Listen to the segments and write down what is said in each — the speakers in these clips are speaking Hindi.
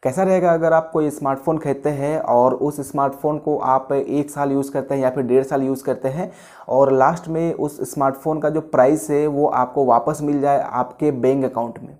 कैसा रहेगा अगर आप कोई स्मार्टफोन खरीदते हैं और उस स्मार्टफोन को आप 1 साल यूज़ करते हैं या फिर 1.5 साल यूज़ करते हैं और लास्ट में उस स्मार्टफोन का जो प्राइस है वो आपको वापस मिल जाए आपके बैंक अकाउंट में।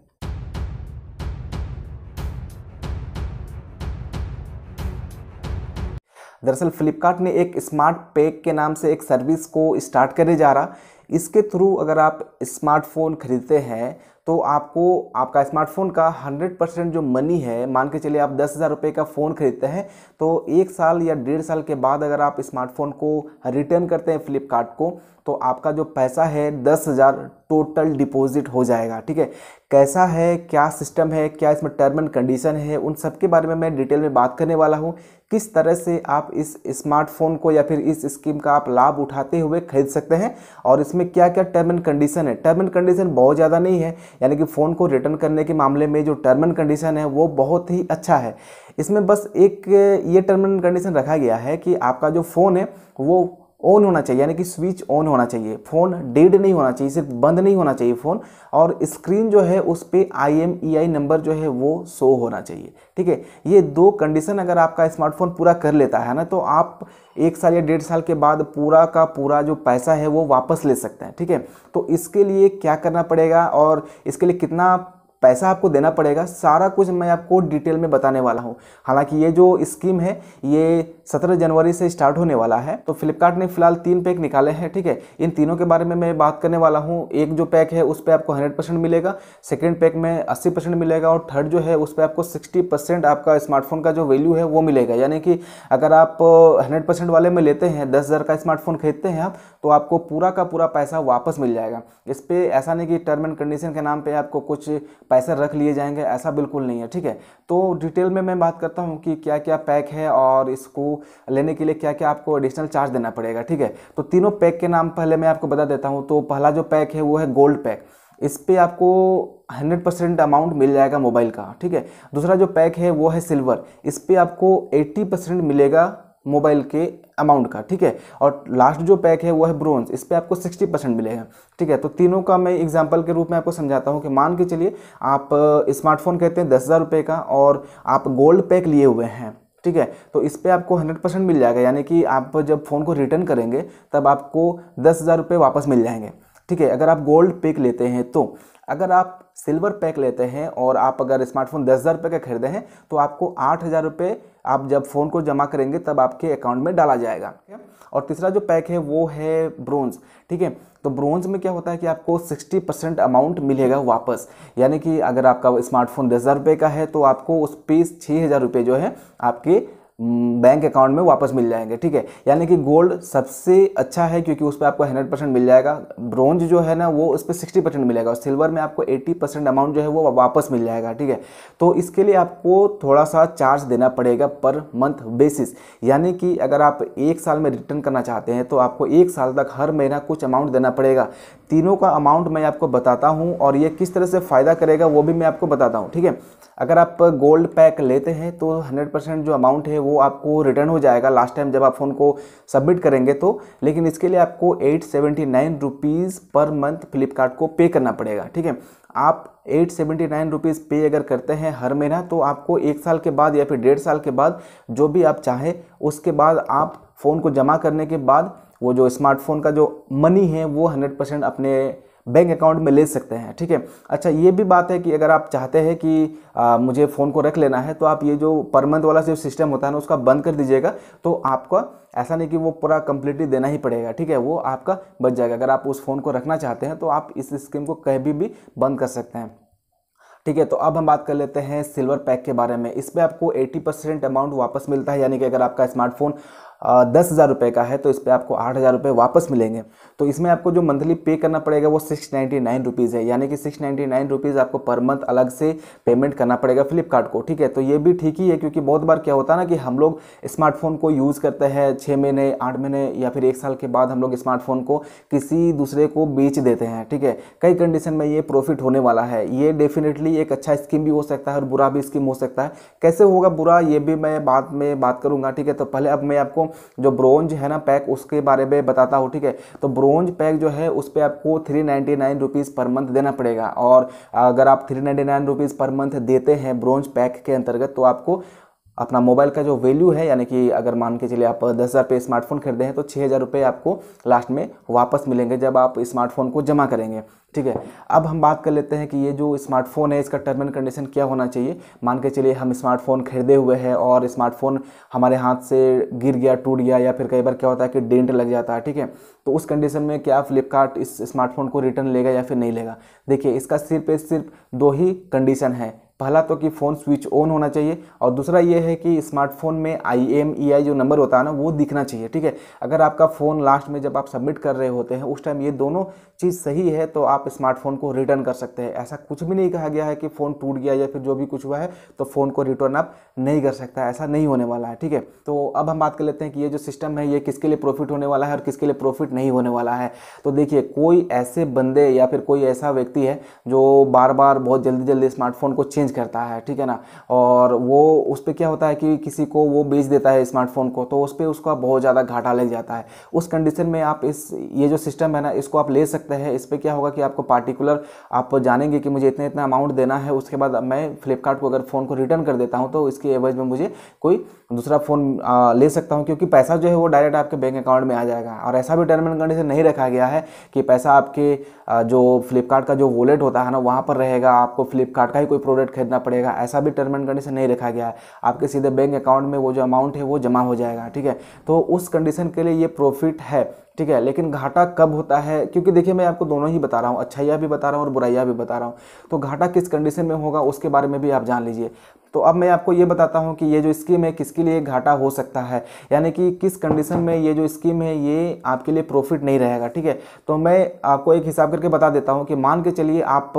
दरअसल फ्लिपकार्ट ने एक स्मार्ट पैक के नाम से एक सर्विस को स्टार्ट करने जा रहा। इसके थ्रू अगर आप स्मार्टफोन खरीदते हैं तो आपको आपका स्मार्टफोन का 100% जो मनी है, मान के चलिए आप 10,000 रुपये का फ़ोन खरीदते हैं तो 1 साल या 1.5 साल के बाद अगर आप स्मार्टफोन को रिटर्न करते हैं फ्लिपकार्ट को तो आपका जो पैसा है 10,000 टोटल डिपॉजिट हो जाएगा। ठीक है, कैसा है, क्या सिस्टम है, क्या इसमें टर्म एंड कंडीशन है, उन सब के बारे में मैं डिटेल में बात करने वाला हूँ। किस तरह से आप इस स्मार्टफोन को या फिर इस स्कीम का आप लाभ उठाते हुए खरीद सकते हैं और इसमें क्या क्या टर्म एंड कंडीशन है। टर्म एंड कंडीशन बहुत ज़्यादा नहीं है, यानी कि फ़ोन को रिटर्न करने के मामले में जो टर्म एंड कंडीशन है वो बहुत ही अच्छा है। इसमें बस एक ये टर्म एंड कंडीशन रखा गया है कि आपका जो फ़ोन है वो ऑन होना चाहिए, यानी कि स्विच ऑन होना चाहिए, फ़ोन डेड नहीं होना चाहिए, सिर्फ बंद नहीं होना चाहिए फ़ोन, और स्क्रीन जो है उस पर IMEI नंबर जो है वो शो होना चाहिए। ठीक है, ये 2 कंडीशन अगर आपका स्मार्टफोन पूरा कर लेता है ना तो आप 1 साल या 1.5 साल के बाद पूरा का पूरा जो पैसा है वो वापस ले सकते हैं। ठीक है, तो इसके लिए क्या करना पड़ेगा और इसके लिए कितना पैसा आपको देना पड़ेगा, सारा कुछ मैं आपको डिटेल में बताने वाला हूं। हालांकि ये जो स्कीम है ये 17 जनवरी से स्टार्ट होने वाला है। तो फ्लिपकार्ट ने फिलहाल 3 पैक निकाले हैं। ठीक है, इन तीनों के बारे में मैं बात करने वाला हूं। एक जो पैक है उस पर आपको 100% मिलेगा, सेकेंड पैक में 80% मिलेगा और थर्ड जो है उस पर आपको 60% आपका स्मार्टफोन का जो वैल्यू है वो मिलेगा। यानी कि अगर आप 100% वाले में लेते हैं, 10,000 का स्मार्टफोन खरीदते हैं आप, तो आपको पूरा का पूरा पैसा वापस मिल जाएगा। इस पर ऐसा नहीं कि टर्म एंड कंडीशन के नाम पर आपको कुछ पैसे रख लिए जाएंगे, ऐसा बिल्कुल नहीं है। ठीक है, तो डिटेल में मैं बात करता हूं कि क्या क्या पैक है और इसको लेने के लिए क्या क्या आपको एडिशनल चार्ज देना पड़ेगा। ठीक है, तो तीनों पैक के नाम पहले मैं आपको बता देता हूं। तो पहला जो पैक है वो है गोल्ड पैक, इस पे आपको 100% अमाउंट मिल जाएगा मोबाइल का। ठीक है, दूसरा जो पैक है वो है सिल्वर, इस पे आपको 80% मिलेगा मोबाइल के अमाउंट का। ठीक है, और लास्ट जो पैक है वो है ब्रोंज, इस पे आपको 60% मिलेगा। ठीक है, तो तीनों का मैं एग्जांपल के रूप में आपको समझाता हूँ कि मान के चलिए आप स्मार्टफोन कहते हैं 10,000 रुपये का और आप गोल्ड पैक लिए हुए हैं। ठीक है, तो इस पे आपको 100% मिल जाएगा, यानी कि आप जब फ़ोन को रिटर्न करेंगे तब आपको 10,000 रुपये वापस मिल जाएंगे। ठीक है, अगर आप गोल्ड पैक लेते हैं तो। अगर आप सिल्वर पैक लेते हैं और आप अगर स्मार्टफोन 10,000 रुपये का खरीदे हैं तो आपको 8,000 रुपये आप जब फ़ोन को जमा करेंगे तब आपके अकाउंट में डाला जाएगा। और तीसरा जो पैक है वो है ब्रोंज। ठीक है, तो ब्रोंज में क्या होता है कि आपको 60% अमाउंट मिलेगा वापस, यानी कि अगर आपका स्मार्टफोन 10,000 रुपये का है तो आपको उस पे 6,000 रुपये जो है आपके बैंक अकाउंट में वापस मिल जाएंगे। ठीक है, यानी कि गोल्ड सबसे अच्छा है क्योंकि उस पर आपको 100% मिल जाएगा, ब्रोंज जो है ना वो उस पर 60% मिलेगा और सिल्वर में आपको 80% अमाउंट जो है वो वापस मिल जाएगा। ठीक है, तो इसके लिए आपको थोड़ा सा चार्ज देना पड़ेगा पर मंथ बेसिस, यानी कि अगर आप 1 साल में रिटर्न करना चाहते हैं तो आपको 1 साल तक हर महीना कुछ अमाउंट देना पड़ेगा। तीनों का अमाउंट मैं आपको बताता हूँ और ये किस तरह से फ़ायदा करेगा वो भी मैं आपको बताता हूँ। ठीक है, अगर आप गोल्ड पैक लेते हैं तो 100% जो अमाउंट है वो आपको रिटर्न हो जाएगा लास्ट टाइम जब आप फ़ोन को सबमिट करेंगे तो, लेकिन इसके लिए आपको 879 रुपीज़ पर मंथ फ्लिपकार्ट को पे करना पड़ेगा। ठीक है, आप 879 रुपीज़ पे अगर करते हैं हर महीना तो आपको 1 साल के बाद या फिर 1.5 साल के बाद जो भी आप चाहें उसके बाद आप फ़ोन को जमा करने के बाद वो जो स्मार्टफोन का जो मनी है वो 100% अपने बैंक अकाउंट में ले सकते हैं। ठीक है, अच्छा ये भी बात है कि अगर आप चाहते हैं कि मुझे फ़ोन को रख लेना है तो आप ये जो पर मंथ वाला जो सिस्टम होता है ना उसका बंद कर दीजिएगा, तो आपका ऐसा नहीं कि वो पूरा कंप्लीटली देना ही पड़ेगा। ठीक है, वो आपका बच जाएगा। अगर आप उस फ़ोन को रखना चाहते हैं तो आप इस स्कीम को कभी भी बंद कर सकते हैं। ठीक है, तो अब हम बात कर लेते हैं सिल्वर पैक के बारे में। इस पर आपको 80% अमाउंट वापस मिलता है, यानी कि अगर आपका स्मार्टफोन 10,000 रुपये का है तो इस पर आपको 8,000 रुपये वापस मिलेंगे। तो इसमें आपको जो मंथली पे करना पड़ेगा वो 699 रुपीज़ है, यानी कि 699 रुपीज़ आपको पर मंथ अलग से पेमेंट करना पड़ेगा फ्लिपकार्ट को। ठीक है, तो ये भी ठीक ही है क्योंकि बहुत बार क्या होता है ना कि हम लोग स्मार्टफोन को यूज़ करते हैं 6 महीने 8 महीने या फिर 1 साल के बाद हम लोग स्मार्टफोन को किसी दूसरे को बेच देते हैं। ठीक है, कई कंडीशन में ये प्रॉफिट होने वाला है। ये डेफिनेटली एक अच्छा स्कीम भी हो सकता है और बुरा भी स्कीम हो सकता है। कैसे होगा बुरा ये भी मैं बाद में बात करूँगा। ठीक है, तो पहले अब मैं आपको आपको जो ब्रोंज है ना पैक, उसके बारे में बताता हूँ, ठीक है। तो ब्रोंज पैक जो है उस पर आपको 399 रुपीज़ पर मंथ देना पड़ेगा, और अगर आप 399 रुपीज़ पर मंथ देते हैं ब्रोंज पैक के अंतर्गत, तो आपको अपना मोबाइल का जो वैल्यू है, यानी कि अगर मान के चलिए आप 10,000 पे स्मार्टफोन खरीदे हैं तो 6,000 रुपये आपको लास्ट में वापस मिलेंगे जब आप स्मार्टफोन को जमा करेंगे, ठीक है। अब हम बात कर लेते हैं कि ये जो स्मार्टफोन है इसका टर्म एंड कंडीशन क्या होना चाहिए। मान के चलिए हम स्मार्टफोन खरीदे हुए हैं और स्मार्टफोन हमारे हाथ से गिर गया, टूट गया, या फिर कई बार क्या होता है कि डेंट लग जाता है, ठीक है। तो उस कंडीशन में क्या फ्लिपकार्ट इस स्मार्टफोन को रिटर्न लेगा या फिर नहीं लेगा? देखिए, इसका सिर्फ दो ही कंडीशन है। पहला तो कि फ़ोन स्विच ऑन होना चाहिए, और दूसरा ये है कि स्मार्टफोन में IMEI जो नंबर होता है ना वो दिखना चाहिए, ठीक है। अगर आपका फ़ोन लास्ट में जब आप सबमिट कर रहे होते हैं उस टाइम ये दोनों चीज़ सही है तो आप स्मार्टफोन को रिटर्न कर सकते हैं। ऐसा कुछ भी नहीं कहा गया है कि फ़ोन टूट गया या फिर जो भी कुछ हुआ है तो फ़ोन को रिटर्न आप नहीं कर सकता, ऐसा नहीं होने वाला है, ठीक है। तो अब हम बात कर लेते हैं कि ये जो सिस्टम है ये किसके लिए प्रॉफिट होने वाला है और किसके लिए प्रॉफिट नहीं होने वाला है। तो देखिए, कोई ऐसे बंदे या फिर कोई ऐसा व्यक्ति है जो बार बार बहुत जल्दी जल्दी स्मार्टफोन को चेंज करता है, ठीक है ना, और वो उस पर क्या होता है कि किसी को वो बेच देता है स्मार्टफोन को, तो उस पर उसका बहुत ज़्यादा घाटा लग जाता है। उस कंडीशन में आप ये जो सिस्टम है ना इसको आप ले सकते हैं। इस पर क्या होगा कि आपको पार्टिकुलर आप जानेंगे कि मुझे इतना इतना अमाउंट देना है, उसके बाद मैं फ्लिपकार्ट को अगर फ़ोन को रिटर्न कर देता हूँ तो इसके एवज में मुझे कोई दूसरा फ़ोन ले सकता हूँ, क्योंकि पैसा जो है वो डायरेक्ट आपके बैंक अकाउंट में आ जाएगा। और ऐसा भी टर्म एंड कंडीशन नहीं रखा गया है कि पैसा आपके जो फ्लिपकार्ट का जो वॉलेट होता है ना वहाँ पर रहेगा, आपको फ्लिपकार्ट का ही कोई प्रोडक्ट खरीदना पड़ेगा, ऐसा भी टर्म एंड कंडीशन नहीं रखा गया है। आपके सीधे बैंक अकाउंट में वो जो अमाउंट है वो जमा हो जाएगा, ठीक है। तो उस कंडीशन के लिए ये प्रॉफिट है, ठीक है। लेकिन घाटा कब होता है, क्योंकि देखिए मैं आपको दोनों ही बता रहा हूँ, अच्छाइयाँ भी बता रहा हूँ और बुराइयाँ भी बता रहा हूँ। तो घाटा किस कंडीशन में होगा उसके बारे में भी आप जान लीजिए। तो अब मैं आपको ये बताता हूँ कि ये जो स्कीम है किसके लिए घाटा हो सकता है, यानी कि किस कंडीशन में ये जो स्कीम है ये आपके लिए प्रॉफिट नहीं रहेगा, ठीक है। तो मैं आपको एक हिसाब करके बता देता हूँ कि मान के चलिए आप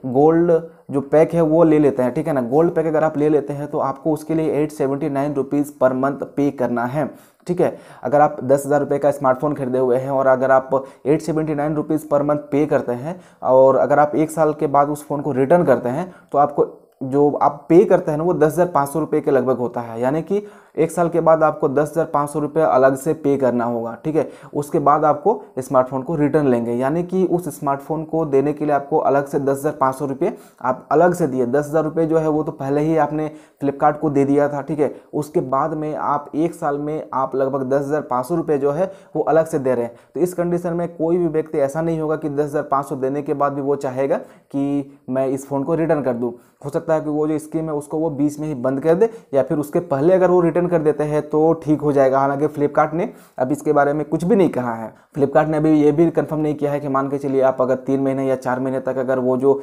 गोल्ड जो पैक है वो ले लेते हैं, ठीक है ना। गोल्ड पैक अगर आप ले लेते हैं तो आपको उसके लिए 879 रुपीज़ पर मंथ पे करना है, ठीक है। अगर आप 10,000 रुपये का स्मार्टफोन खरीदे हुए हैं और अगर आप 879 रुपीज़ पर मंथ पे करते हैं, और अगर आप 1 साल के बाद उस फ़ोन को रिटर्न करते हैं तो आपको जो आप पे करते हैं ना वो 10,500 रुपये के लगभग होता है, यानी कि 1 साल के बाद आपको 10,500 रुपये अलग से पे करना होगा, ठीक है। उसके बाद आपको स्मार्टफोन को रिटर्न लेंगे, यानी कि उस स्मार्टफोन को देने के लिए आपको अलग से 10,500 रुपये आप अलग से दिए। 10,000 रुपये जो है वो तो पहले ही आपने फ्लिपकार्ट को दे दिया था, ठीक है। उसके बाद में आप 1 साल में आप लगभग 10,500 रुपये जो है वो अलग से दे रहे हैं। तो इस कंडीशन में कोई भी व्यक्ति ऐसा नहीं होगा कि 10,500 देने के बाद भी वो चाहेगा कि मैं इस फ़ोन को रिटर्न कर दूँ। हो सकता है कि वो जो स्कीम है उसको वो बीच में ही बंद कर दे, या फिर उसके पहले अगर वो रिटर्न कर देते हैं तो ठीक हो जाएगा। हालांकि फ्लिपकार्ट ने अब इसके बारे में कुछ भी नहीं कहा है। फ्लिपकार्ट ने अभी ये भी कंफर्म नहीं किया है कि मान के चलिए आप अगर 3 महीने या 4 महीने तक अगर वो जो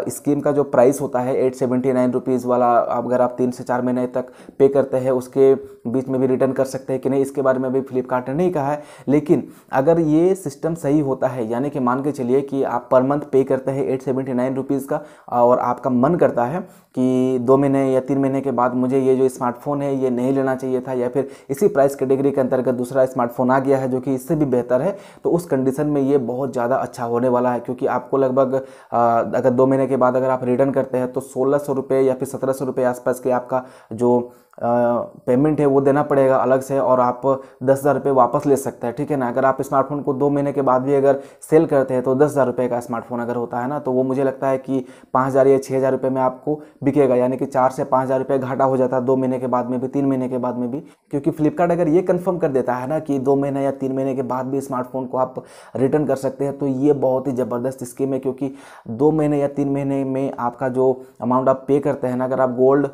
स्कीम का जो प्राइस होता है 879 रुपीज़ वाला, अगर आप 3 से 4 महीने तक पे करते हैं उसके बीच में भी रिटर्न कर सकते हैं कि नहीं, इसके बारे में भी फ्लिपकार्ट ने नहीं कहा है। लेकिन अगर ये सिस्टम सही होता है, यानी कि मान के चलिए कि आप पर मंथ पे करते हैं 879 रुपीज़ का, और आपका मन करता है कि 2 महीने या 3 महीने के बाद मुझे ये जो स्मार्टफोन है ये नहीं लेना चाहिए था, या फिर इसी प्राइस कैटेगरी के अंतर्गत दूसरा स्मार्टफोन आ गया है जो कि इससे भी बेहतर है, तो उस कंडीशन में ये बहुत ज़्यादा अच्छा होने वाला है। क्योंकि आपको लगभग अगर 2 महीने के बाद अगर आप रिटर्न करते हैं तो 1,600 रुपये या फिर 1,700 रुपये आसपास के आपका जो पेमेंट है वो देना पड़ेगा अलग से, और आप 10,000 रुपये वापस ले सकते हैं, ठीक है ना। अगर आप स्मार्टफोन को 2 महीने के बाद भी अगर सेल करते हैं तो 10,000 रुपये का स्मार्टफोन अगर होता है ना तो वो मुझे लगता है कि 5,000 या 6,000 रुपये में आपको बिकेगा, यानी कि 4 से 5,000 रुपये घाटा हो जाता है 2 महीने के बाद में भी, 3 महीने के बाद में भी। क्योंकि फ्लिपकार्ट अगर ये कंफर्म कर देता है ना कि 2 महीने या 3 महीने के बाद भी स्मार्टफोन को आप रिटर्न कर सकते हैं तो ये बहुत ही ज़बरदस्त स्कीम है। क्योंकि 2 महीने या 3 महीने में आपका जो अमाउंट आप पे करते हैं ना, अगर आप गोल्ड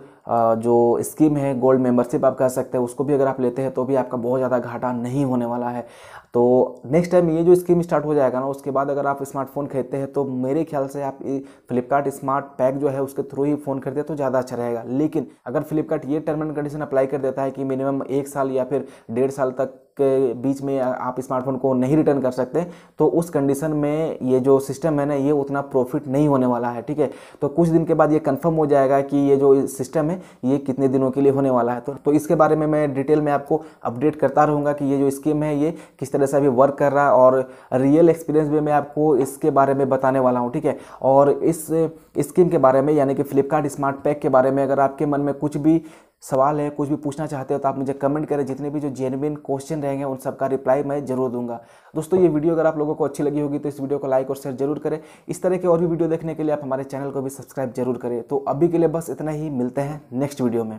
जो स्कीम है गोल्ड मेंबरशिप आप कह सकते हैं उसको भी अगर आप लेते हैं तो भी आपका बहुत ज़्यादा घाटा नहीं होने वाला है। तो नेक्स्ट टाइम ये जो स्कीम स्टार्ट हो जाएगा ना उसके बाद अगर आप स्मार्टफोन खरीदते हैं तो मेरे ख्याल से आप फ्लिपकार्ट स्मार्ट पैक जो है उसके थ्रू ही फ़ोन खरीदे तो ज़्यादा अच्छा रहेगा। लेकिन अगर फ्लिपकार्ट ये टर्म एंड कंडीशन अप्लाई कर देता है कि मिनिमम 1 साल या फिर 1.5 साल तक के बीच में आप स्मार्टफोन को नहीं रिटर्न कर सकते, तो उस कंडीशन में ये जो सिस्टम है ना ये उतना प्रॉफिट नहीं होने वाला है, ठीक है। तो कुछ दिन के बाद ये कंफर्म हो जाएगा कि ये जो सिस्टम है ये कितने दिनों के लिए होने वाला है। तो इसके बारे में मैं डिटेल में आपको अपडेट करता रहूँगा कि ये जो स्कीम है ये किस तरह तरह से अभी वर्क कर रहा है और रियल एक्सपीरियंस भी मैं आपको इसके बारे में बताने वाला हूँ, ठीक है। और इस स्कीम के बारे में यानी कि फ्लिपकार्ट स्मार्ट पैक के बारे में अगर आपके मन में कुछ भी सवाल है, कुछ भी पूछना चाहते हो तो आप मुझे कमेंट करें। जितने भी जो जेन्युइन क्वेश्चन रहेंगे उन सबका रिप्लाई मैं जरूर दूंगा। दोस्तों ये वीडियो अगर आप लोगों को अच्छी लगी होगी तो इस वीडियो को लाइक और शेयर जरूर करें। इस तरह के और भी वीडियो देखने के लिए आप हमारे चैनल को भी सब्सक्राइब जरूर करें। तो अभी के लिए बस इतना ही, मिलते हैं नेक्स्ट वीडियो में।